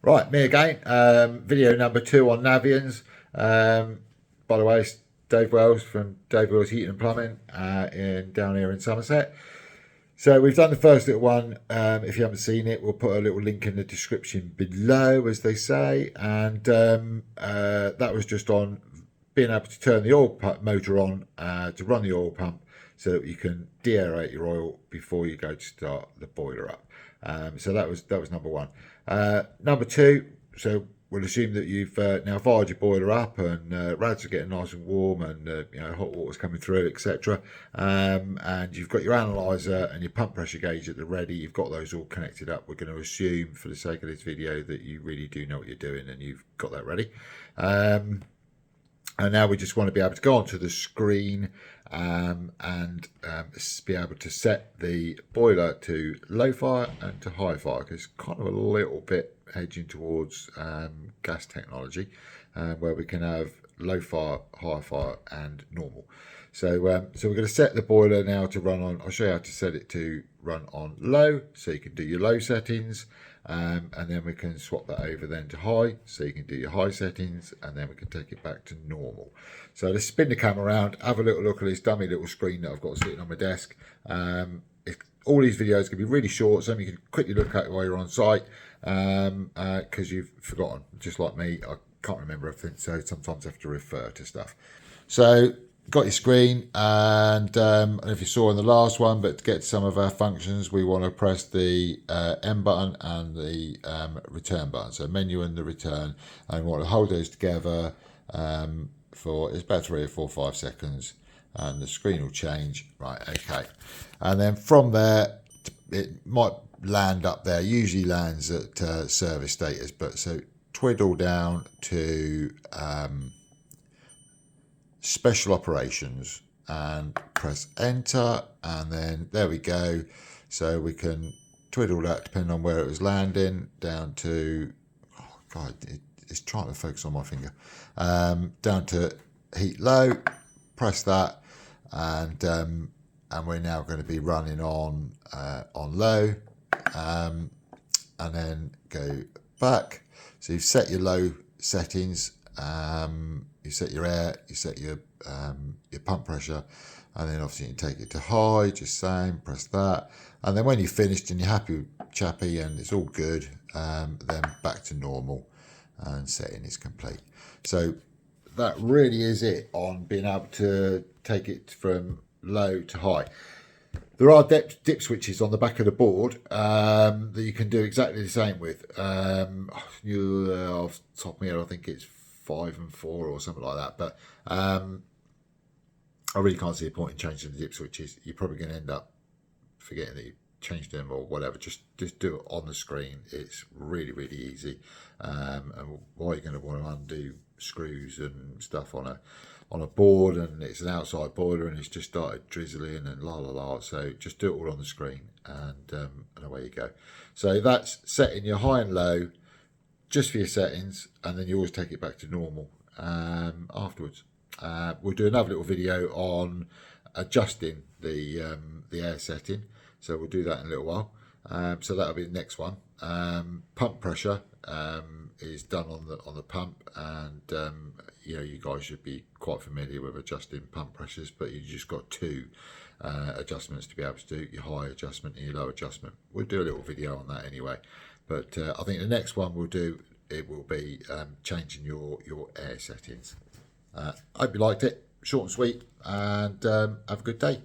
Right, me again. Video number 2 on Naviens. By the way, it's Dave Wells from Dave Wells Heating and Plumbing down here in Somerset. So we've done the first little one. If you haven't seen it, we'll put a little link in the description below, as they say. And that was just on being able to turn the oil pump motor on to run the oil pump so that you can de-aerate your oil before you go to start the boiler up. So that was number 1. Number 2, so we'll assume that you've now fired your boiler up and rads are getting nice and warm and hot water's coming through, etc. And you've got your analyzer and your pump pressure gauge at the ready. You've got those all connected up. We're going to assume, for the sake of this video, that you really do know what you're doing and you've got that ready. And now we just want to be able to go onto the screen and be able to set the boiler to low fire and to high fire, because it's kind of a little bit edging towards gas technology, where we can have low fire, high fire and normal. So we're going to set the boiler now to run on. I'll show you how to set it to run on low, so you can do your low settings, and then we can swap that over then to high, so you can do your high settings, and then we can take it back to normal. So let's spin the camera around, have a little look at this dummy little screen that I've got sitting on my desk. All these videos can be really short, so you can quickly look at it while you're on site, because you've forgotten, just like me. I can't remember everything, so sometimes I have to refer to stuff. So got your screen, and if you saw in the last one, but to get to some of our functions, we want to press the M button and the return button, so menu and the return, and we want to hold those together for it's about 3 or 4 or 5 seconds, and the screen will change. Right, okay, and then from there it might land up there, usually lands at service status, but so twiddle down to special operations and press enter, and then there we go. So we can twiddle that, depending on where it was landing, down to, oh god, it's trying to focus on my finger, down to heat low, press that, and we're now going to be running on low, and then go back. So you've set your low settings, you set your air, you set your pump pressure, and then obviously you can take it to high, just same, press that, and then when you're finished and you're happy, chappy, and it's all good, then back to normal, and setting is complete. So that really is it on being able to take it from low to high. There are dip switches on the back of the board that you can do exactly the same with. Off the top of my head, I think it's 5 and 4 or something like that. But I really can't see a point in changing the dip switches. You're probably going to end up forgetting that you changed them or whatever. Just do it on the screen. It's really, really easy. And why you're going to want to undo screws and stuff on a board, and it's an outside boiler and it's just started drizzling and la la la, so just do it all on the screen, and away you go. So that's setting your high and low just for your settings, and then you always take it back to normal afterwards. We'll do another little video on adjusting the air setting, so we'll do that in a little while. So that'll be the next one. Pump pressure is done on the pump, and you guys should be quite familiar with adjusting pump pressures, but you just got 2 adjustments to be able to do, your high adjustment and your low adjustment. We'll do a little video on that anyway, but I think the next one we'll do, it will be changing your air settings. Hope you liked it, short and sweet, and have a good day.